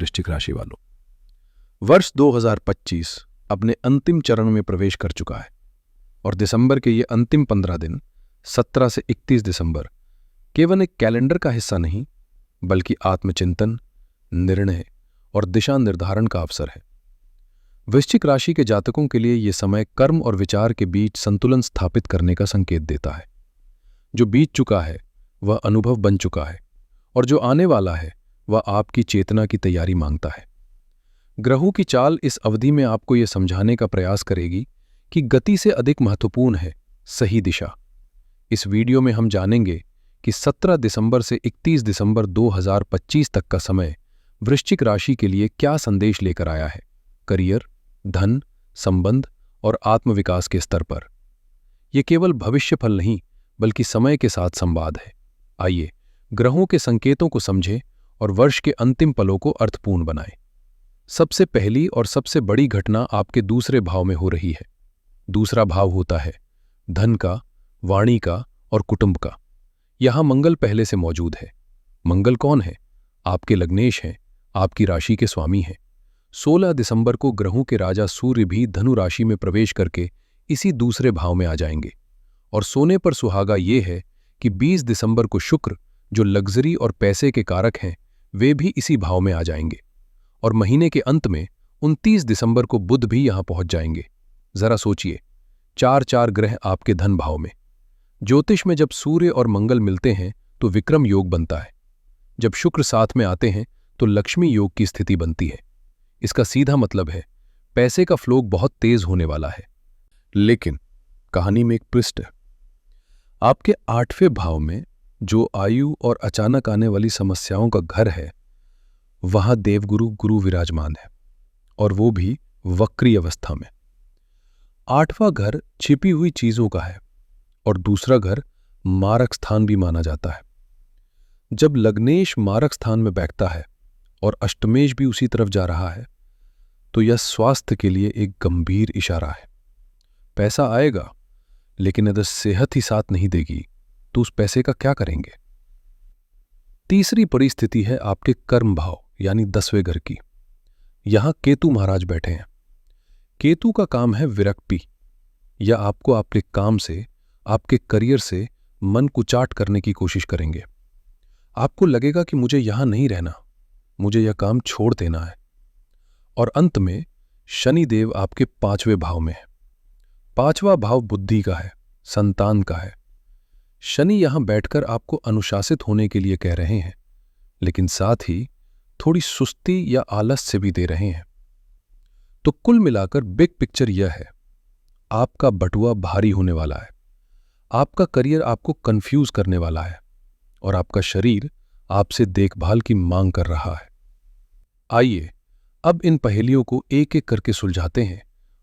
वृश्चिक राशि वालों, वर्ष 2025 अपने अंतिम चरण में प्रवेश कर चुका है और दिसंबर के ये अंतिम 15 दिन 17 से 31 दिसंबर केवल एक कैलेंडर का हिस्सा नहीं बल्कि आत्मचिंतन, निर्णय और दिशा निर्धारण का अवसर है। वृश्चिक राशि के जातकों के लिए यह समय कर्म और विचार के बीच संतुलन स्थापित करने का संकेत देता है। जो बीत चुका है वह अनुभव बन चुका है और जो आने वाला है वह आपकी चेतना की तैयारी मांगता है। ग्रहों की चाल इस अवधि में आपको यह समझाने का प्रयास करेगी कि गति से अधिक महत्वपूर्ण है सही दिशा। इस वीडियो में हम जानेंगे कि 17 दिसंबर से 31 दिसंबर 2025 तक का समय वृश्चिक राशि के लिए क्या संदेश लेकर आया है करियर, धन, संबंध और आत्मविकास के स्तर पर। यह केवल भविष्य फल नहीं बल्कि समय के साथ संवाद है। आइए ग्रहों के संकेतों को समझें और वर्ष के अंतिम पलों को अर्थपूर्ण बनाएं। सबसे पहली और सबसे बड़ी घटना आपके दूसरे भाव में हो रही है। दूसरा भाव होता है धन का, वाणी का और कुटुंब का। यहां मंगल पहले से मौजूद है। मंगल कौन है? आपके लग्नेश हैं, आपकी राशि के स्वामी हैं। 16 दिसंबर को ग्रहों के राजा सूर्य भी धनु राशि में प्रवेश करके इसी दूसरे भाव में आ जाएंगे। और सोने पर सुहागा ये है कि 20 दिसंबर को शुक्र, जो लग्जरी और पैसे के कारक हैं, वे भी इसी भाव में आ जाएंगे। और महीने के अंत में 29 दिसंबर को बुध भी यहां पहुंच जाएंगे। जरा सोचिए, 4 ग्रह आपके धन भाव में। ज्योतिष में जब सूर्य और मंगल मिलते हैं तो विक्रम योग बनता है। जब शुक्र साथ में आते हैं तो लक्ष्मी योग की स्थिति बनती है। इसका सीधा मतलब है पैसे का फ्लो बहुत तेज होने वाला है। लेकिन कहानी में एक ट्विस्ट है। आपके 8वें भाव में जो आयु और अचानक आने वाली समस्याओं का घर है, वहां देवगुरु गुरु विराजमान है और वो भी वक्री अवस्था में। 8वां घर छिपी हुई चीजों का है और दूसरा घर मारक स्थान भी माना जाता है। जब लग्नेश मारक स्थान में बैठता है और अष्टमेश भी उसी तरफ जा रहा है तो यह स्वास्थ्य के लिए एक गंभीर इशारा है। पैसा आएगा, लेकिन अगर सेहत ही साथ नहीं देगी तो उस पैसे का क्या करेंगे? तीसरी परिस्थिति है आपके कर्म भाव यानी 10वें घर की। यहां केतु महाराज बैठे हैं। केतु का काम है विरक्ति, या आपको आपके काम से, आपके करियर से मन कुचाट करने की कोशिश करेंगे। आपको लगेगा कि मुझे यहां नहीं रहना, मुझे यह काम छोड़ देना है। और अंत में शनि देव आपके 5वें भाव में है। 5वां भाव बुद्धि का है, संतान का है। शनि यहां बैठकर आपको अनुशासित होने के लिए कह रहे हैं, लेकिन साथ ही थोड़ी सुस्ती या आलस से भी दे रहे हैं। तो कुल मिलाकर बिग पिक्चर यह है, आपका बटुआ भारी होने वाला है। आपका करियर आपको कंफ्यूज करने वाला है और आपका शरीर आपसे देखभाल की मांग कर रहा है। आइए अब इन पहेलियों को एक एक करके सुलझाते हैं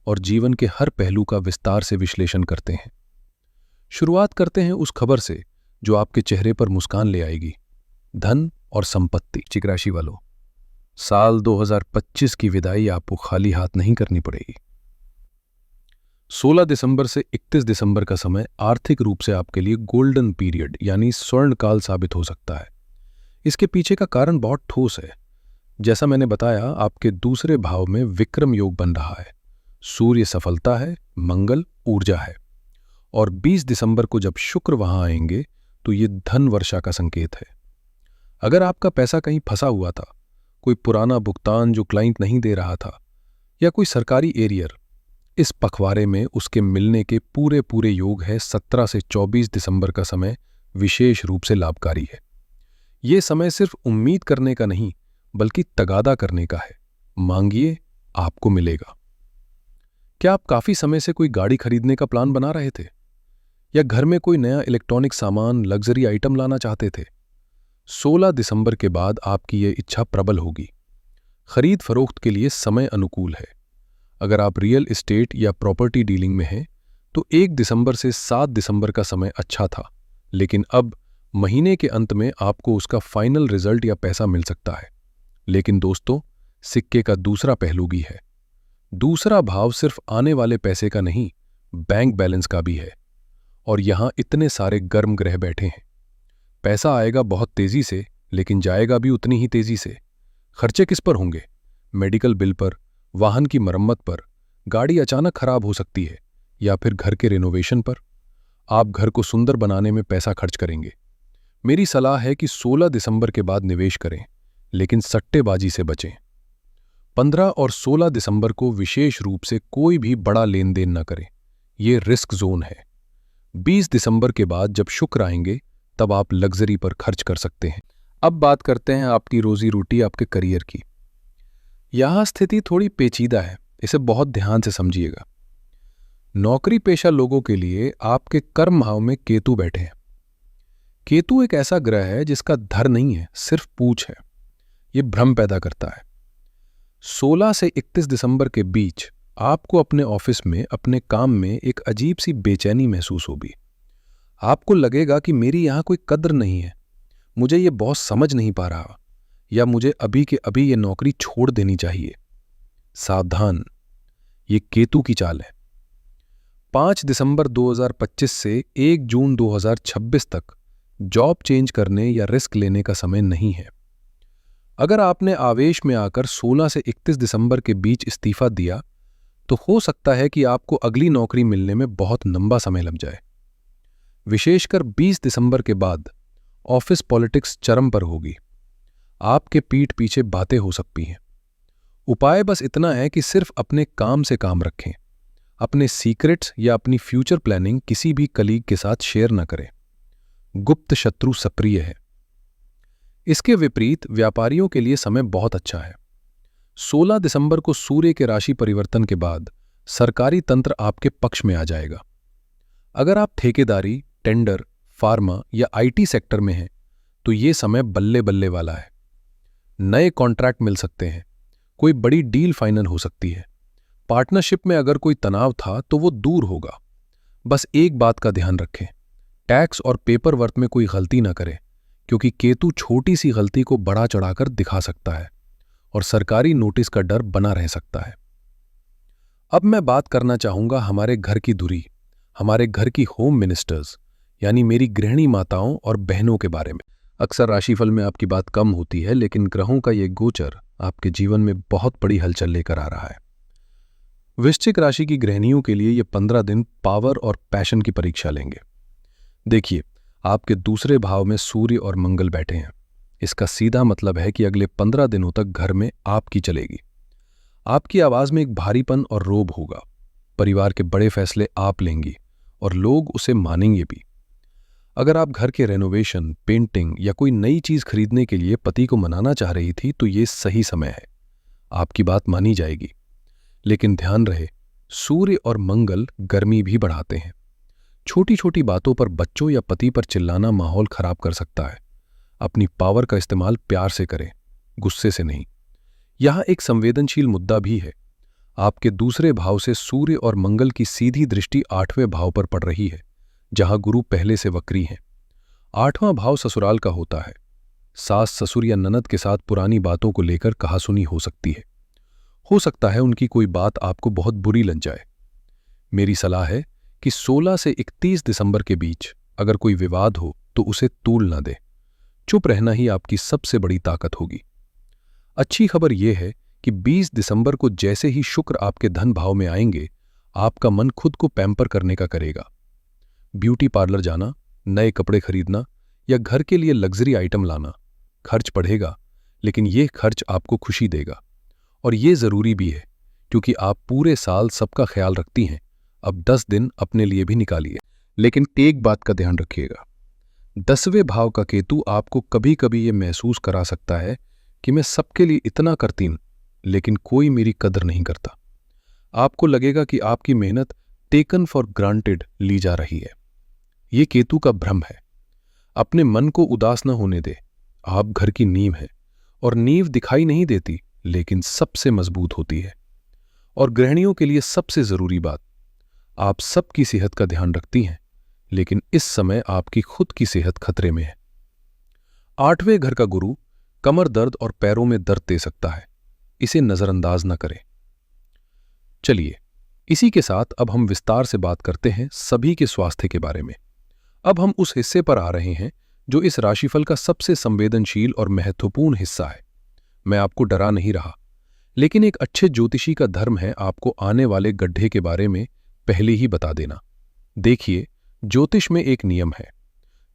और जीवन के हर पहलू का विस्तार से विश्लेषण करते हैं। शुरुआत करते हैं उस खबर से जो आपके चेहरे पर मुस्कान ले आएगी, धन और संपत्ति। वृश्चिक राशि वालों, साल 2025 की विदाई आपको खाली हाथ नहीं करनी पड़ेगी। 16 दिसंबर से 31 दिसंबर का समय आर्थिक रूप से आपके लिए गोल्डन पीरियड यानी स्वर्णकाल साबित हो सकता है। इसके पीछे का कारण बहुत ठोस है। जैसा मैंने बताया, आपके दूसरे भाव में विक्रम योग बन रहा है। सूर्य सफलता है, मंगल ऊर्जा है। और 20 दिसंबर को जब शुक्र वहां आएंगे तो ये धन वर्षा का संकेत है। अगर आपका पैसा कहीं फंसा हुआ था, कोई पुराना भुगतान जो क्लाइंट नहीं दे रहा था, या कोई सरकारी एरियर, इस पखवाड़े में उसके मिलने के पूरे योग है। 17 से 24 दिसंबर का समय विशेष रूप से लाभकारी है। ये समय सिर्फ उम्मीद करने का नहीं बल्कि तगादा करने का है। मांगिए, आपको मिलेगा। क्या आप काफी समय से कोई गाड़ी खरीदने का प्लान बना रहे थे, या घर में कोई नया इलेक्ट्रॉनिक सामान, लग्जरी आइटम लाना चाहते थे? 16 दिसंबर के बाद आपकी ये इच्छा प्रबल होगी। खरीद फरोख्त के लिए समय अनुकूल है। अगर आप रियल एस्टेट या प्रॉपर्टी डीलिंग में हैं तो 1 दिसंबर से 7 दिसंबर का समय अच्छा था, लेकिन अब महीने के अंत में आपको उसका फाइनल रिजल्ट या पैसा मिल सकता है। लेकिन दोस्तों, सिक्के का दूसरा पहलू भी है। दूसरा भाव सिर्फ आने वाले पैसे का नहीं, बैंक बैलेंस का भी है। और यहां इतने सारे गर्म ग्रह बैठे हैं। पैसा आएगा बहुत तेजी से, लेकिन जाएगा भी उतनी ही तेजी से। खर्चे किस पर होंगे? मेडिकल बिल पर, वाहन की मरम्मत पर, गाड़ी अचानक खराब हो सकती है, या फिर घर के रिनोवेशन पर। आप घर को सुंदर बनाने में पैसा खर्च करेंगे। मेरी सलाह है कि 16 दिसंबर के बाद निवेश करें, लेकिन सट्टेबाजी से बचें। 15 और 16 दिसंबर को विशेष रूप से कोई भी बड़ा लेन देन न करें, ये रिस्क जोन है। 20 दिसंबर के बाद जब शुक्र आएंगे तब आप लग्जरी पर खर्च कर सकते हैं। अब बात करते हैं आपकी रोजी रोटी, आपके करियर की। यहां स्थिति थोड़ी पेचीदा है, इसे बहुत ध्यान से समझिएगा। नौकरी पेशा लोगों के लिए आपके कर्म भाव में केतु बैठे हैं। केतु एक ऐसा ग्रह है जिसका धर नहीं है, सिर्फ पूछ है। यह भ्रम पैदा करता है। 16 से 31 दिसंबर के बीच आपको अपने ऑफिस में, अपने काम में एक अजीब सी बेचैनी महसूस होगी। आपको लगेगा कि मेरी यहां कोई कद्र नहीं है, मुझे ये बॉस समझ नहीं पा रहा, या मुझे अभी के अभी ये नौकरी छोड़ देनी चाहिए। सावधान, ये केतु की चाल है। 5 दिसंबर 2025 से 1 जून 2026 तक जॉब चेंज करने या रिस्क लेने का समय नहीं है। अगर आपने आवेश में आकर 16 से 31 दिसंबर के बीच इस्तीफा दिया तो हो सकता है कि आपको अगली नौकरी मिलने में बहुत लंबा समय लग जाए। विशेषकर 20 दिसंबर के बाद ऑफिस पॉलिटिक्स चरम पर होगी। आपके पीठ पीछे बातें हो सकती हैं। उपाय बस इतना है कि सिर्फ अपने काम से काम रखें। अपने सीक्रेट्स या अपनी फ्यूचर प्लानिंग किसी भी कलीग के साथ शेयर न करें। गुप्त शत्रु सक्रिय है। इसके विपरीत व्यापारियों के लिए समय बहुत अच्छा है। 16 दिसंबर को सूर्य के राशि परिवर्तन के बाद सरकारी तंत्र आपके पक्ष में आ जाएगा। अगर आप ठेकेदारी, टेंडर, फार्मा या आईटी सेक्टर में हैं तो ये समय बल्ले बल्ले वाला है। नए कॉन्ट्रैक्ट मिल सकते हैं, कोई बड़ी डील फाइनल हो सकती है। पार्टनरशिप में अगर कोई तनाव था तो वो दूर होगा। बस एक बात का ध्यान रखें, टैक्स और पेपर वर्क में कोई गलती ना करें, क्योंकि केतु छोटी सी गलती को बढ़ा चढ़ाकर दिखा सकता है और सरकारी नोटिस का डर बना रह सकता है। अब मैं बात करना चाहूंगा हमारे घर की धुरी, हमारे घर की होम मिनिस्टर्स, यानी मेरी गृहिणी माताओं और बहनों के बारे में। अक्सर राशिफल में आपकी बात कम होती है, लेकिन ग्रहों का ये गोचर आपके जीवन में बहुत बड़ी हलचल लेकर आ रहा है। वृश्चिक राशि की गृहिणियों के लिए ये 15 दिन पावर और पैशन की परीक्षा लेंगे। देखिए, आपके दूसरे भाव में सूर्य और मंगल बैठे हैं। इसका सीधा मतलब है कि अगले 15 दिनों तक घर में आपकी चलेगी। आपकी आवाज में एक भारीपन और रोब होगा। परिवार के बड़े फैसले आप लेंगी और लोग उसे मानेंगे भी। अगर आप घर के रेनोवेशन, पेंटिंग या कोई नई चीज खरीदने के लिए पति को मनाना चाह रही थी तो ये सही समय है। आपकी बात मानी जाएगी। लेकिन ध्यान रहे, सूर्य और मंगल गर्मी भी बढ़ाते हैं। छोटी छोटी बातों पर बच्चों या पति पर चिल्लाना माहौल खराब कर सकता है। अपनी पावर का इस्तेमाल प्यार से करें, गुस्से से नहीं। यहां एक संवेदनशील मुद्दा भी है। आपके दूसरे भाव से सूर्य और मंगल की सीधी दृष्टि 8वें भाव पर पड़ रही है, जहां गुरु पहले से वक्री हैं। 8वां भाव ससुराल का होता है। सास, ससुर या ननद के साथ पुरानी बातों को लेकर कहासुनी हो सकती है। हो सकता है उनकी कोई बात आपको बहुत बुरी लग जाए। मेरी सलाह है कि 16 से 31 दिसंबर के बीच अगर कोई विवाद हो तो उसे तूल न दे। चुप रहना ही आपकी सबसे बड़ी ताकत होगी। अच्छी खबर यह है कि 20 दिसंबर को जैसे ही शुक्र आपके धन भाव में आएंगे, आपका मन खुद को पैम्पर करने का करेगा। ब्यूटी पार्लर जाना, नए कपड़े खरीदना या घर के लिए लग्जरी आइटम लाना खर्च बढ़ेगा, लेकिन यह खर्च आपको खुशी देगा। और ये जरूरी भी है, क्योंकि आप पूरे साल सबका ख्याल रखती हैं। अब 10 दिन अपने लिए भी निकालिए। लेकिन एक बात का ध्यान रखिएगा, 10वें भाव का केतु आपको कभी कभी ये महसूस करा सकता है कि मैं सबके लिए इतना करती हूं, लेकिन कोई मेरी कदर नहीं करता। आपको लगेगा कि आपकी मेहनत टेकन फॉर ग्रांटेड ली जा रही है। ये केतु का भ्रम है। अपने मन को उदास न होने दे। आप घर की नींव है, और नींव दिखाई नहीं देती, लेकिन सबसे मजबूत होती है। और गृहिणियों के लिए सबसे जरूरी बात, आप सबकी सेहत का ध्यान रखती हैं, लेकिन इस समय आपकी खुद की सेहत खतरे में है। 8वें घर का गुरु कमर दर्द और पैरों में दर्द दे सकता है, इसे नजरअंदाज न करें। चलिए, इसी के साथ अब हम विस्तार से बात करते हैं सभी के स्वास्थ्य के बारे में। अब हम उस हिस्से पर आ रहे हैं जो इस राशिफल का सबसे संवेदनशील और महत्वपूर्ण हिस्सा है। मैं आपको डरा नहीं रहा, लेकिन एक अच्छे ज्योतिषी का धर्म है आपको आने वाले गड्ढे के बारे में पहले ही बता देना। देखिए, ज्योतिष में एक नियम है,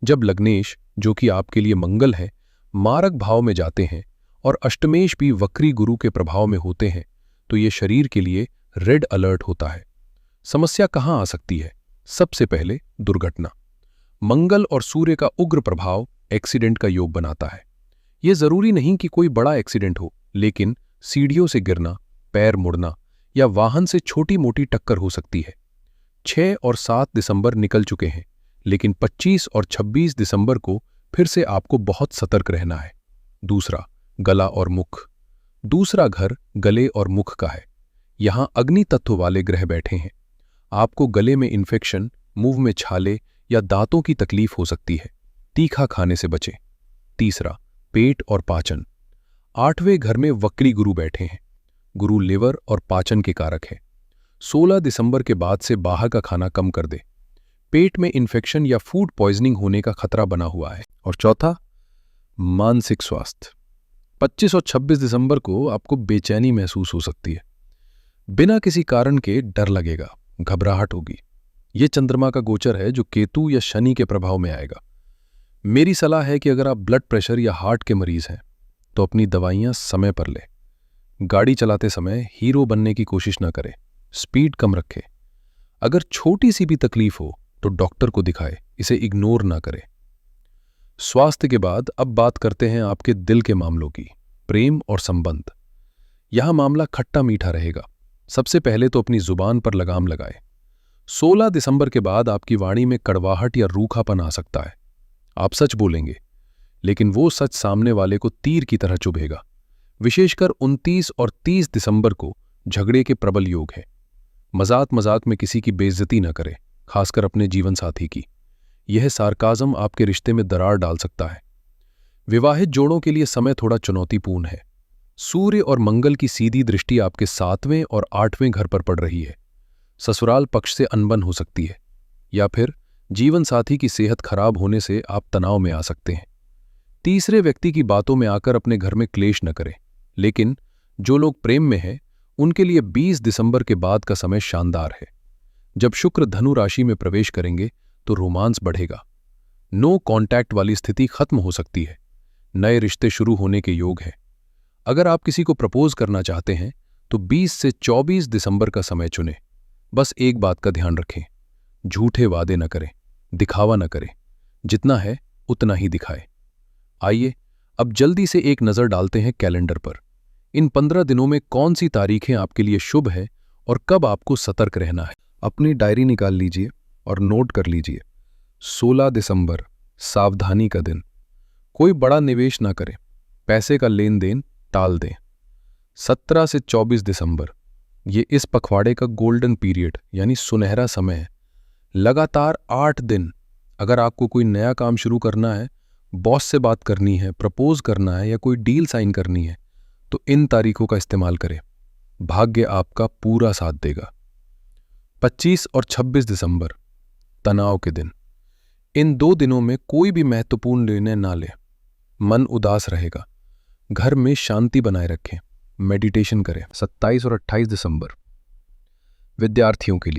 जब लग्नेश, जो कि आपके लिए मंगल है, मारक भाव में जाते हैं और अष्टमेश भी वक्री गुरु के प्रभाव में होते हैं, तो ये शरीर के लिए रेड अलर्ट होता है। समस्या कहाँ आ सकती है? सबसे पहले दुर्घटना। मंगल और सूर्य का उग्र प्रभाव एक्सीडेंट का योग बनाता है। यह जरूरी नहीं कि कोई बड़ा एक्सीडेंट हो, लेकिन सीढ़ियों से गिरना, पैर मुड़ना या वाहन से छोटी मोटी टक्कर हो सकती है। 6 और 7 दिसंबर निकल चुके हैं, लेकिन 25 और 26 दिसंबर को फिर से आपको बहुत सतर्क रहना है। दूसरा, गला और मुख। दूसरा घर गले और मुख का है। यहां अग्नि तत्व वाले ग्रह बैठे हैं। आपको गले में इन्फेक्शन, मुंह में छाले या दांतों की तकलीफ हो सकती है। तीखा खाने से बचें। तीसरा, पेट और पाचन। 8वें घर में वक्री गुरु बैठे हैं। गुरु लिवर और पाचन के कारक है। 16 दिसंबर के बाद से बाहर का खाना कम कर दे। पेट में इन्फेक्शन या फूड पॉइजनिंग होने का खतरा बना हुआ है। और चौथा, मानसिक स्वास्थ्य। 25 और 26 दिसंबर को आपको बेचैनी महसूस हो सकती है। बिना किसी कारण के डर लगेगा, घबराहट होगी। यह चंद्रमा का गोचर है जो केतु या शनि के प्रभाव में आएगा। मेरी सलाह है कि अगर आप ब्लड प्रेशर या हार्ट के मरीज हैं तो अपनी दवाइयां समय पर लें। गाड़ी चलाते समय हीरो बनने की कोशिश न करें, स्पीड कम रखें। अगर छोटी सी भी तकलीफ हो तो डॉक्टर को दिखाएं, इसे इग्नोर ना करें। स्वास्थ्य के बाद अब बात करते हैं आपके दिल के मामलों की, प्रेम और संबंध। यहां मामला खट्टा मीठा रहेगा। सबसे पहले तो अपनी जुबान पर लगाम लगाएं। 16 दिसंबर के बाद आपकी वाणी में कड़वाहट या रूखापन आ सकता है। आप सच बोलेंगे, लेकिन वो सच सामने वाले को तीर की तरह चुभेगा। विशेषकर 29 और 30 दिसंबर को झगड़े के प्रबल योग है। मजाक मजाक में किसी की बेइज्जती न करें, खासकर अपने जीवन साथी की। यह सार्काज्म आपके रिश्ते में दरार डाल सकता है। विवाहित जोड़ों के लिए समय थोड़ा चुनौतीपूर्ण है। सूर्य और मंगल की सीधी दृष्टि आपके 7वें और 8वें घर पर पड़ रही है। ससुराल पक्ष से अनबन हो सकती है, या फिर जीवन साथी की सेहत खराब होने से आप तनाव में आ सकते हैं। तीसरे व्यक्ति की बातों में आकर अपने घर में क्लेश न करें। लेकिन जो लोग प्रेम में हैं, उनके लिए 20 दिसंबर के बाद का समय शानदार है। जब शुक्र धनु राशि में प्रवेश करेंगे तो रोमांस बढ़ेगा। नो कॉन्टैक्ट वाली स्थिति खत्म हो सकती है। नए रिश्ते शुरू होने के योग है। अगर आप किसी को प्रपोज करना चाहते हैं तो 20 से 24 दिसंबर का समय चुनें। बस एक बात का ध्यान रखें, झूठे वादे न करें, दिखावा न करें। जितना है उतना ही दिखाएं। आइए अब जल्दी से एक नज़र डालते हैं कैलेंडर पर। इन 15 दिनों में कौन सी तारीखें आपके लिए शुभ है और कब आपको सतर्क रहना है। अपनी डायरी निकाल लीजिए और नोट कर लीजिए। 16 दिसंबर, सावधानी का दिन। कोई बड़ा निवेश ना करें, पैसे का लेन देन टाल दें। 17 से 24 दिसंबर, ये इस पखवाड़े का गोल्डन पीरियड यानी सुनहरा समय है। लगातार 8 दिन। अगर आपको कोई नया काम शुरू करना है, बॉस से बात करनी है, प्रपोज करना है या कोई डील साइन करनी है, तो इन तारीखों का इस्तेमाल करें। भाग्य आपका पूरा साथ देगा। 25 और 26 दिसंबर, तनाव के दिन। इन 2 दिनों में कोई भी महत्वपूर्ण निर्णय ना लें। मन उदास रहेगा। घर में शांति बनाए रखें, मेडिटेशन करें। 27 और 28 दिसंबर, विद्यार्थियों के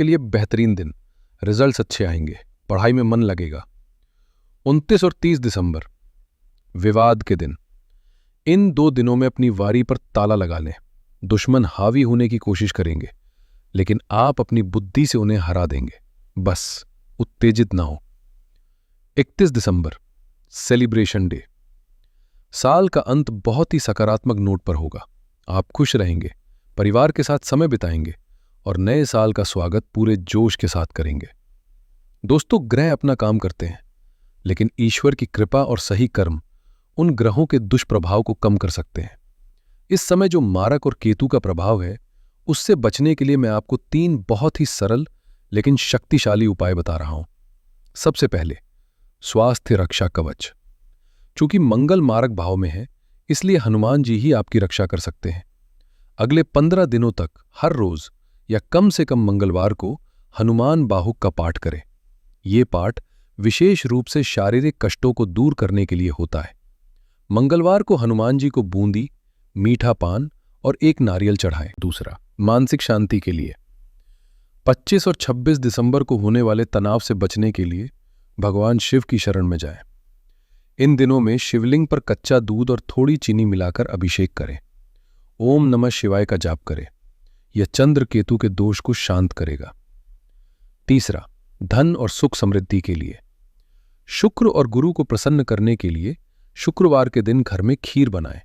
लिए बेहतरीन दिन। रिजल्ट्स अच्छे आएंगे, पढ़ाई में मन लगेगा। 29 और 30 दिसंबर, विवाद के दिन। इन 2 दिनों में अपनी वारी पर ताला लगा लें। दुश्मन हावी होने की कोशिश करेंगे, लेकिन आप अपनी बुद्धि से उन्हें हरा देंगे। बस उत्तेजित ना हो। 31 दिसंबर, सेलिब्रेशन डे। साल का अंत बहुत ही सकारात्मक नोट पर होगा। आप खुश रहेंगे, परिवार के साथ समय बिताएंगे और नए साल का स्वागत पूरे जोश के साथ करेंगे। दोस्तों, ग्रह अपना काम करते हैं, लेकिन ईश्वर की कृपा और सही कर्म उन ग्रहों के दुष्प्रभाव को कम कर सकते हैं। इस समय जो मारक और केतु का प्रभाव है, उससे बचने के लिए मैं आपको 3 बहुत ही सरल लेकिन शक्तिशाली उपाय बता रहा हूं। सबसे पहले, स्वास्थ्य रक्षा कवच। चूंकि मंगल मारक भाव में है, इसलिए हनुमान जी ही आपकी रक्षा कर सकते हैं। अगले 15 दिनों तक हर रोज या कम से कम मंगलवार को हनुमान बाहुक का पाठ करें। ये पाठ विशेष रूप से शारीरिक कष्टों को दूर करने के लिए होता है। मंगलवार को हनुमान जी को बूंदी, मीठा पान और एक नारियल चढ़ाएं। दूसरा, मानसिक शांति के लिए 25 और 26 दिसंबर को होने वाले तनाव से बचने के लिए भगवान शिव की शरण में जाएं। इन दिनों में शिवलिंग पर कच्चा दूध और थोड़ी चीनी मिलाकर अभिषेक करें। ओम नमः शिवाय का जाप करें। यह चंद्र केतु के दोष को शांत करेगा। तीसरा, धन और सुख समृद्धि के लिए शुक्र और गुरु को प्रसन्न करने के लिए शुक्रवार के दिन घर में खीर बनाएं।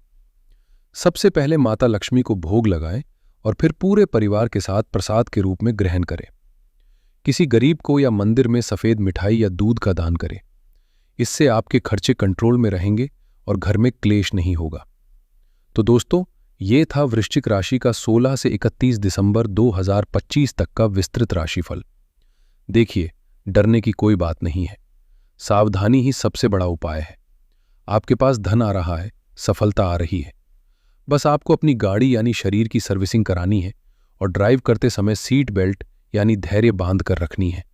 सबसे पहले माता लक्ष्मी को भोग लगाएं और फिर पूरे परिवार के साथ प्रसाद के रूप में ग्रहण करें। किसी गरीब को या मंदिर में सफेद मिठाई या दूध का दान करें। इससे आपके खर्चे कंट्रोल में रहेंगे और घर में क्लेश नहीं होगा। तो दोस्तों, ये था वृश्चिक राशि का 16 से 31 दिसंबर 2025 तक का विस्तृत राशिफल। देखिए, डरने की कोई बात नहीं है। सावधानी ही सबसे बड़ा उपाय है। आपके पास धन आ रहा है, सफलता आ रही है। बस आपको अपनी गाड़ी यानी शरीर की सर्विसिंग करानी है और ड्राइव करते समय सीट बेल्ट यानी धैर्य बांध कर रखनी है।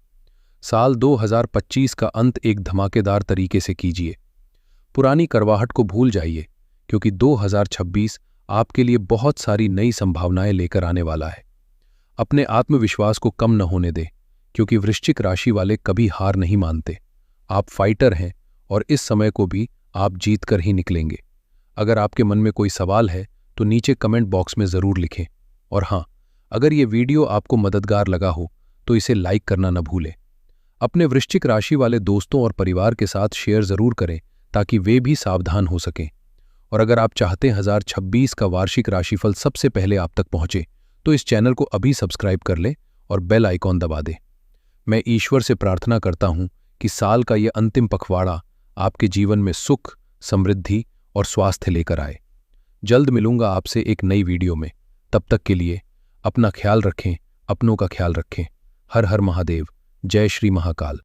साल 2025 का अंत एक धमाकेदार तरीके से कीजिए। पुरानी करवाहट को भूल जाइए, क्योंकि 2026 आपके लिए बहुत सारी नई संभावनाएं लेकर आने वाला है। अपने आत्मविश्वास को कम न होने दें, क्योंकि वृश्चिक राशि वाले कभी हार नहीं मानते। आप फाइटर हैं और इस समय को भी आप जीत कर ही निकलेंगे। अगर आपके मन में कोई सवाल है तो नीचे कमेंट बॉक्स में ज़रूर लिखें। और हाँ, अगर ये वीडियो आपको मददगार लगा हो तो इसे लाइक करना न भूलें। अपने वृश्चिक राशि वाले दोस्तों और परिवार के साथ शेयर ज़रूर करें ताकि वे भी सावधान हो सकें। और अगर आप चाहते हैं 2026 का वार्षिक राशिफल सबसे पहले आप तक पहुंचे तो इस चैनल को अभी सब्सक्राइब कर लें और बेल आइकॉन दबा दें। मैं ईश्वर से प्रार्थना करता हूं कि साल का यह अंतिम पखवाड़ा आपके जीवन में सुख, समृद्धि और स्वास्थ्य लेकर आए। जल्द मिलूंगा आपसे एक नई वीडियो में। तब तक के लिए अपना ख्याल रखें, अपनों का ख्याल रखें। हर हर महादेव। जय श्री महाकाल।